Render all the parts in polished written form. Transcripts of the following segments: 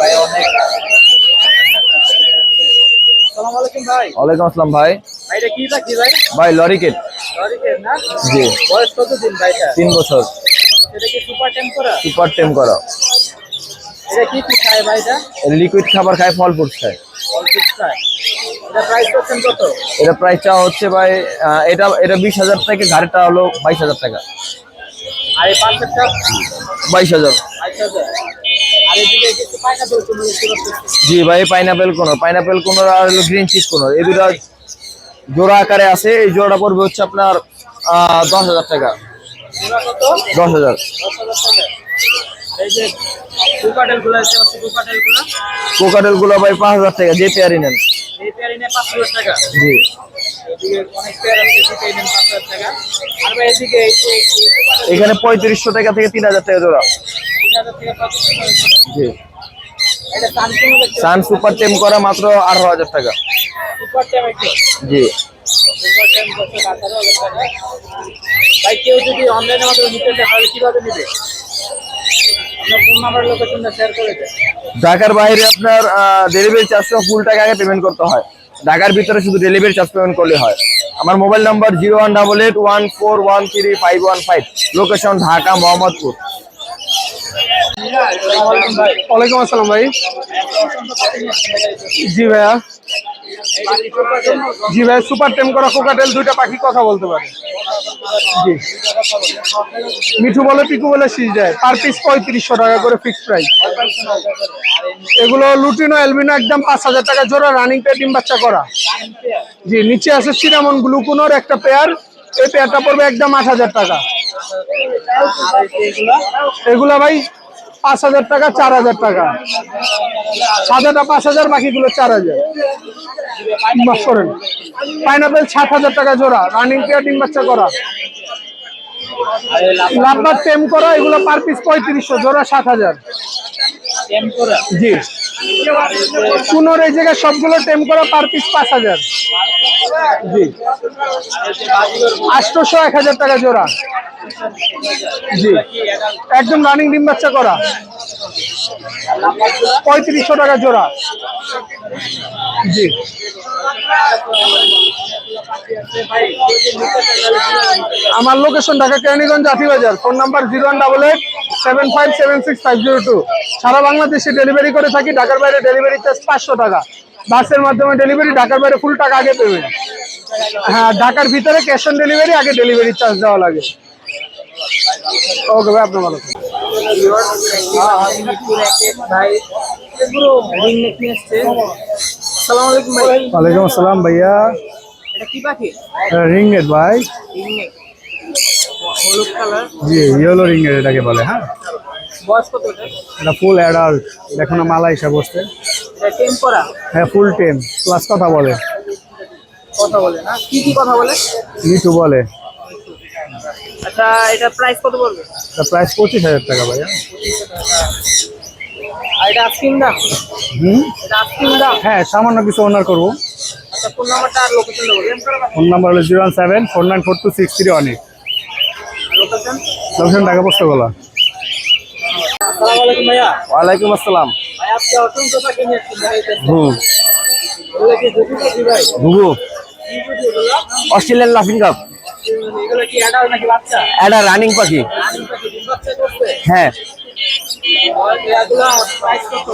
ভাই অনেক। আসসালামু আলাইকুম ভাই। ওয়ালাইকুম আসসালাম ভাই। ভাই এটা কি পাখি ভাই? ভাই লরিকেট। লরিকেট না? জি। বয়স কতদিন ভাইটা? 3 বছর। এটা কি সুপার টেম করা? সুপার টেম করা। এটা কি কি খায় ভাইটা? লিকুইড খাবার খায়, ফল ফ্রুটস খায়। ফল ফ্রুট খায়। এটা প্রাইস করছেন কত? এটা প্রাইস চা হচ্ছে ভাই, এটা 20,000 থেকে, গাড়িটা হলো 22,000 টাকা। আর এই পাঁচটা 22,000। 22,000। আর এদিকে কিছু পাইনাপেল কোনো কিছু আছে? জি ভাই, পাইনাপেল কোন আর হলো গ্রিন চিজ কোন, এই দুটো জোড়া আকারে আছে। এই জোড়াটা পড়বে হচ্ছে আপনার 10,000 টাকা। জোড়া কত? 10,000। 10,000 টাকা। এই যে কোকাটেল গুলো আছে, কোকাটেল গুলো? কোকাটেল গুলো ভাই 5,000 টাকা, যে পেয়ারই নেন। এই পেয়ারি নিয়ে 5,000 টাকা। জি। এদিকে অনেক পেয়ার আছে, সেটাই নেন 5,000 টাকা। আর ভাই এদিকে এই যে এখানে 3500 টাকা থেকে 3,000 টাকা জোড়া। 3,000 থেকে 5,000 টাকা। জি। এটা সানকিং সান সুপার টেম করা মাত্র 18,000 টাকা। সুপার টেম একটা। জি। সুপার টেম করতে 18,000 টাকা। ভাই কেউ যদি অনলাইনের মাধ্যমে নিতে চায় তাহলে কিভাবে নিবে? আপনার ফোন নাম্বার লোকেশনটা শেয়ার করে দেন। ঢাকার বাইরে আপনার ডেলিভারি চার্জ ফুল টাকা আগে পেমেন্ট করতে হয়। ঢাকার ভিতরে শুধু ডেলিভারি চার্জ পেমেন্ট করলে হয়। আমার mobile number 018814135115, location Dhaka Mohammadpur. ওয়ালাইকুম আসসালাম ভাই। জি ভাইয়া। জি ভাই, সুপার টেম করা কোকাটেল দুইটা পাখি কথা বলতে পারে। জি। মিঠু বলে পিকু বলে শীষ দেয়। পার পিস 3500 টাকা করে ফিক্সড প্রাইস। এগুলো লুটিনো এলবিনো একদম 5,000 টাকা জোড়া, রানিং পেয়ার, ডিম বাচ্চা করা। জি। নিচে আছে সিনামন গ্লুকোনোর একটা পেয়ার, এই পেয়ারটা পড়বে একদম 8,000 টাকা। এগুলা ভাই 5,000 টাকা, 4,000 টাকা। সাদাটা 5,000, বাকিগুলো 4,000। মাফ করেন। পাইনাপেল 7,000 টাকা জোড়া, রানিং পেয়ার, ডিম বাচ্চা করা। লাভবার টেম করা, এগুলো পার পিস 3500, জোড়া 7,000। জি। পুনর এই জায়গায় সবগুলো টেম করা, পার পিস 5,000। জি। 800, 1,000 টাকা জোড়া। জি। একদম রানিং ডিম বাচ্চা করা, 3500 টাকা জোড়া। জি। আমার location Dhaka Keraniganj Atibazar. Phone number 01887576 502। সারা বাংলাদেশে ডেলিভারি করে থাকি। ঢাকার বাইরে ডেলিভারি চার্জ 500 টাকা। বাসের মাধ্যমে ডেলিভারি, ঢাকার বাইরে ফুল টাকা আগে পেমেন্ট। হ্যাঁ, ঢাকার ভিতরে ক্যাশ অন ডেলিভারি, আগে ডেলিভারি চার্জ দেওয়া লাগে। ওকে ভাই, আপনার ভালো থাকবেন। ওয়ালাইকুম আসসালাম ভাইয়া। এটা কি পাখি? রিংনেট ভাই। হলুদ কালার। জি, ইয়েলো রিংনেট এটাকে বলে। হ্যাঁ, বয়স কত এটা? এটা ফুল অ্যাডাল্ট, দেখুন মালা হিসাব বসছে। এটা টেম করা? হ্যাঁ, ফুল টেম প্লাস কথা বলে। কথা বলে না? কি কি কথা বলে? মিঠু বলে। আচ্ছা, এটা প্রাইস কত পড়বে? এটা প্রাইস 25,000 টাকা ভাইয়া। আর এটা আস্কিং দাম? এটা আস্কিং দাম? হ্যাঁ, সামান্য কিছু অনার করবো। আচ্ছা, ফোন নাম্বারটা আর লোকেশনটা বলেন। ফোন নাম্বার হলো 01749426318। লোকেশন? লোকেশন ঢাকা পোস্তগোলা। আসসালামু আলাইকুম ভাইয়া। ওয়ালাইকুম আসসালাম। ভাই আজকে অসংখ্য পাখি নিয়ে আসছেন ভাই। হুম। এগুলো কি দুটো পাখি ভাই? ঘুঘু, কি বুঝি এগুলো? অস্ট্রেলিয়ান লাফিং কাপ। এগুলো কি অ্যাডাল্ট নাকি বাচ্চা? এটা রানিং পাখি। রানিং পাখি, ডিম বাচ্চা করছে? হ্যাঁ। এগুলো প্রাইস কত?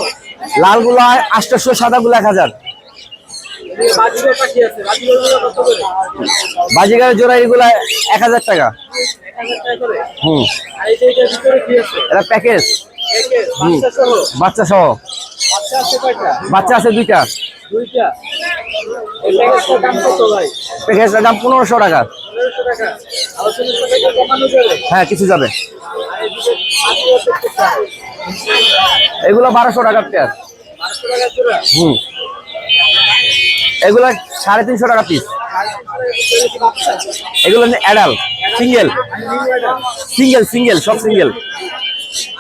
লালগুলো 800, সাদাগুলো 1,000। এদিকে বাজিগর পাখি আছে, বাজিগরগুলো কত করে? বাজিগারের জোড়া এগুলা 1,000 টাকা। 1,000 টাকা করে? হুম। আর এই যে এটার ভিতরে কি আছে? এটা প্যাকেজ, বাচ্চা সহ? বাচ্চা সহ। বাচ্চা আছে কয়টা? বাচ্চা আছে 2টা। দুইটা। এই প্যাকেজটার দাম কত ভাই? প্যাকেজটার দাম 1,500 টাকা। 1500 টাকা। আলোচনা সাপেক্ষে কমানো যাবে? হ্যাঁ, কিছু যাবে। আর এদিকে বাজিগর দেখতে চাই। এগুলো 1,200 টাকার পেয়ার। 500 টাকা জোড়া? হুম। এগুলো 350 টাকা পিস। এগুলো কি বাচ্চা? এগুলো অ্যাডাল্ট, সিঙ্গেল সিঙ্গেল, সব সিঙ্গেল।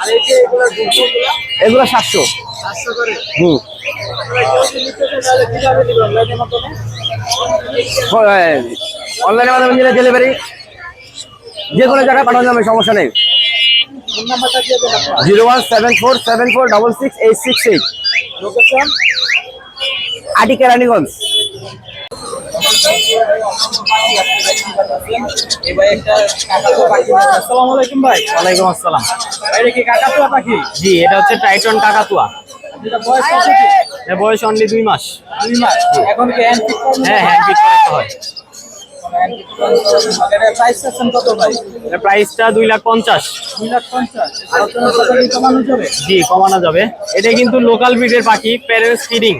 আর এই যে এগুলো দুধগুলো? এগুলো 700। 500 করে? হুম। কেউ যদি নিতে চায় তাহলে কিভাবে দিবেন? অনলাইনের মাধ্যমে? অনলাইনের মাধ্যমে নিলে ডেলিভারি যে কোনো জায়গায় পাঠানো যাবে, সমস্যা নেই। ফোন নাম্বারটা দিয়ে দেন আপনার। 01747466868। লোকেশন আটি কেরানীগঞ্জ। এই ভাই একটা কাকাতুয়া পাখি। আসসালামু আলাইকুম ভাই। ওয়ালাইকুম আসসালাম। এটা কি কাকাতুয়া পাখি? জি, এটা হচ্ছে টাইটন কাকাতুয়া। এটা বয়স কত কি? এর বয়স অনলি 2 মাস। 2 মাস। এখন কি হ্যান্ড পিক করেন? হ্যাঁ, হ্যান্ড পিক করাতে হয়। হ্যান্ড পিক করেন। এটা প্রাইস আছেন কত ভাই? এর প্রাইসটা 2,50,000। 2,50,000। আলোচনা কত কি কমানো যাবে? জি, কমানো যাবে। এটা কিন্তু লোকাল ব্রিডের পাখি, প্যারেন্টস ফিডিং।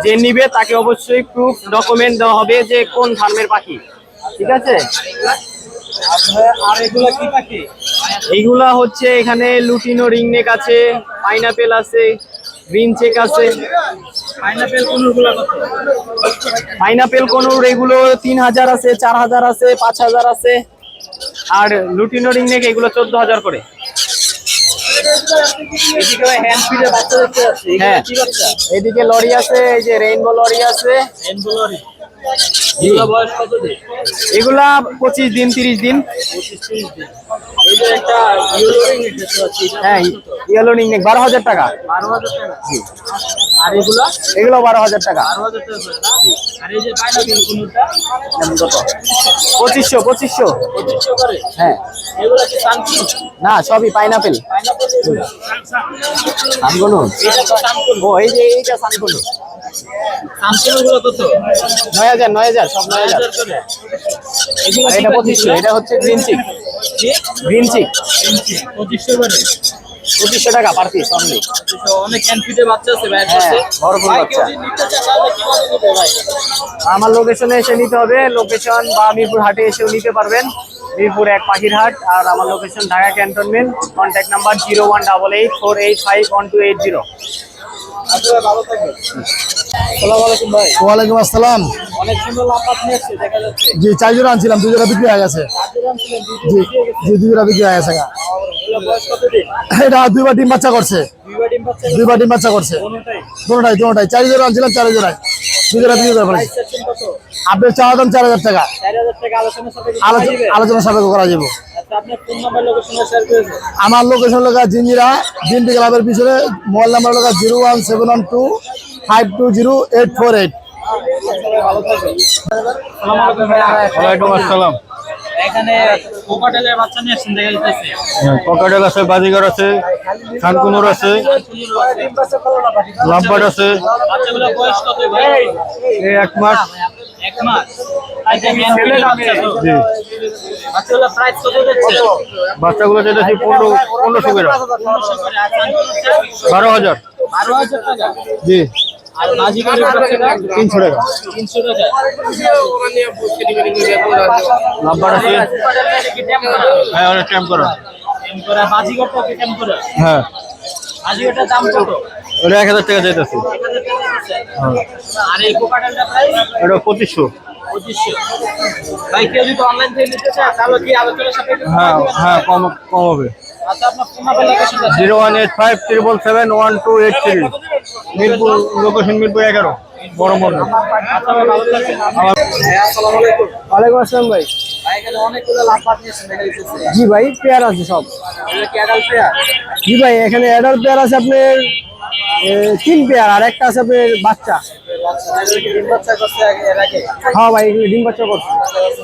যে নিবে তাকে অবশ্যই প্রুফ ডকুমেন্ট দেওয়া হবে যে কোন ফার্মের পাখি। ঠিক আছে? আর এগুলা কি পাখি? এইগুলা হচ্ছে এখানে লুটিনো রিংনেক আছে, পাইনাপেল আছে, গ্রিন চেক আছে। পাইনাপেল কোনগুলা কত? পাইনাপেল কোনোর এগুলো 3,000 আছে, 4,000 আছে, 5,000 আছে। আর লুটিনো রিংনেক এগুলো 14,000 করে। এদিকে হ্যান্ড ফিডের বাচ্চা দেখতে পাচ্ছি। হ্যাঁ, কি বাচ্চা? এদিকে লরি আছে, এই যে রেইনবো লরি আছে। এনবুলারি। এগুলা বয়স কত দিন? এগুলা 25 দিন 30 দিন। 25-30 দিন। এই যে একটা ইয়েলো রিং দেখতে পাচ্ছি। হ্যাঁ, ইয়েলো রিংনেক 12,000 টাকা। 12,000 টাকা। আর এগুলা এগুলো 12,000 টাকা। 12,000 টাকা করে না? আর এই যে পাইনাপেল কোনটা? কত? 2500 2500। 2500 করে। হ্যাঁ, এগুলা কি সানকি? না সবই পাইনাপেল। পাইনাপেল এগুলা। সানগুলো। এটা তো সানকুল। ও, এই যে এইটা সানগুলো। সানকুল গুলো কত? 9,000 সব 9,000। 9,000 করে। এগুলা আর এটা 2500। এটা হচ্ছে গ্রিন চিক। কি? গ্রিন চিক 2500 করে। 2500 টাকা পার পিস অনলি। তো অনেক ক্যানফিডে বাচ্চা আছে ভাই। হ্যাঁ, ভরপুর ভাই বাচ্চা। কেউ যদি নিতে চায় তাহলে কিভাবে নিবে ভাই? আমার লোকেশনে এসে নিতে হবে। লোকেশন বা মিরপুর হাটে এসেও নিতে পারবেন। মিরপুর 1 পাখির হাট। আর আমার location Dhaka cantonment. Contact number 01884851280। আসলে ভালো থাকবেন। আসসালামু আলাইকুম ভাই। ওয়ালাইকুম আসসালাম। অনেক সুন্দর লাফাত নিয়ে এসেছে দেখা যাচ্ছে। জি, 4 জোড়া আনছিলাম, 2 জোড়া বিক্রি হয়ে গেছে। চারজন ছিলেন জি দুটো দিয়ে গেছে। জি, 2 জোড়া বিক্রি হয়ে গেছে। এগুলো বয়স কত দিন? এটা 2বার ডিম বাচ্চা করছে। দুইবার ডিম পাচ্ছে 2বার ডিম বাচ্চা করছে। কোনটাই? দুটোটাই 4 জোড়া আনছিলাম, 4 জোড়ায় 2 জোড়া বিক্রি করে ফেলেছি। প্রাইস সেকশন কত? আপনার চাওয়া দাম 4,000 টাকা। 4,000 টাকা আলোচনার সাথে কি করা যাবে? আলোচনা সাপেক্ষ করা যাবে। আচ্ছা আপনার ফোন নাম্বার লোকেশন শেয়ার করে দিন। আমার লোকেশন লগা জিঞ্জিরা ডিমটি ক্লাবের পিছনে। মোবাইল নাম্বার লগা 01712520848। ভালো থাকবেন। আসসালামু আলাইকুম ভাই। ওয়ালাইকুম আসসালাম। এখানে কোকাটেলের বাচ্চা নিয়ে আসছেন দেখা যাচ্ছে। ককাটেল আছে, বাজিগার আছে, খানকুনুর আছে, লাম্পাট আছে। বাচ্চাগুলো বয়স কত ভাই? এই 1 মাস। 1 মাস। আচ্ছা ছেলে বাচ্চা তো। জি, বাচ্চাগুলো প্রাইস কত যাচ্ছে? বাচ্চাগুলো যেতেছি 1500 করে। 1500 করে। আর সানকুলটা 12,000। 12,000 টাকা। জি, আর বাজিকারের বাচ্চাটা 300 টাকা। 300 টাকা। লাম্পাট আছে। কোকাটেলটা কি ট্যাম্প করা? হ্যাঁ, অনেক টাইম করা। ট্যাম্প করা। বাজিকারটা কি ট্যাম্প করা? হ্যাঁ, বাজিকারটার দাম কত? ওটা 1,000 টাকা যেতেছি। আর এই কোকাটেলটা প্রাইস এটা 2500। 2500। ভাই কেউ যদি অনলাইন থেকে নিতে চায় তাহলে কি আলোচনার সাপেক্ষে কমাই হ্যাঁ দিবেন? হ্যাঁ, কম হবে। আচ্ছা আপনার ফোন নাম্বার লোকেশনটা 01857771283। মিরপুর লোকেশন মিরপুর 11 বড় মন্দির। আচ্ছা ভাই ভালো থাকবেন। আসসালামু আলাইকুম। ওয়ালাইকুম আসসালাম ভাই। ভাই এখানে অনেকগুলো লাফাত নিয়েছেন দেখা যাচ্ছে। জি ভাই, পেয়ার আছে সব। এগুলো কি অ্যাডাল্ট পেয়ার? জি ভাই, এখানে অ্যাডাল্ট পেয়ার আছে আপনার 3 পেয়ার, আর একটা আছে আপনার বাচ্চা। বাচ্চা এগুলো কি ডিম বাচ্চা করছে এর আগে? হ্যাঁ ভাই, এগুলো ডিম বাচ্চা করছে।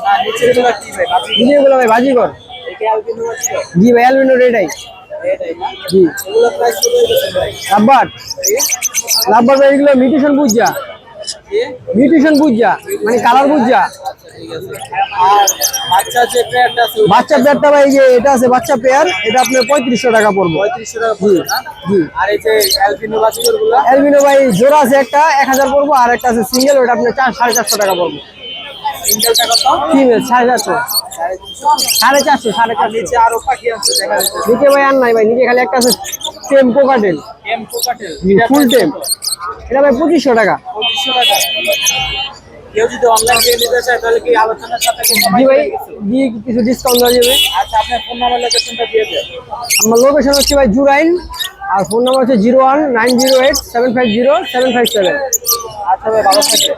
না নিচের গুলো কি ভাই? বাজি এগুলো ভাই বাজিকর। একে আলবিনো ছিল। জি ভাই, অ্যালবিনো রেডাই। এটাই না? জি। এগুলো প্রাইস কত হইছে ভাই? লাভবার ভাই, এগুলো মিউটেশন বুঝা। কি? মিউটেশন বুঝা মানে কালার বুঝা। আচ্ছা ঠিক আছে। আর বাচ্চা যে পেয়ারটা আছে বাচ্চা পেয়ারটা ভাই, এই যে এটা আছে বাচ্চা পেয়ার, এটা আপনার 3500 টাকা পড়বে। 3500 টাকা পড়বে না? জি। আর এই যে অ্যালবিনো বাজিকর গুলো অ্যালবিনো ভাই জোড়া আছে একটা 1000 পড়বো, আর একটা আছে সিঙ্গেল, ওটা আপনার 450 টাকা পড়বে। সিঙ্গেলটা কত? ফিমেল 450, 450, নিচে আরো পাখি আছে দেখা যাচ্ছে। নিচে ভাই আর নাই ভাই, নিচে খালি একটা আছে টেম কোকাটেল, এম কোকাটেল ফুল টেম। এটা ভাই 2500 টাকা। 2500 টাকা। কেউ যদি অনলাইন থেকে নিতে চায় তাহলে কি আলোচনার সাথে কি কমাই জি ভাই, দিবেন কিছু? দিয়ে কিছু ডিসকাউন্ট দেওয়া যাবে। আচ্ছা আপনার ফোন নাম্বার লোকেশনটা দিয়ে দেন। আমার লোকেশন হচ্ছে ভাই জুরাইন, আর ফোন নাম্বার হচ্ছে 01908750757। আচ্ছা ভাই ভালো থাকবেন।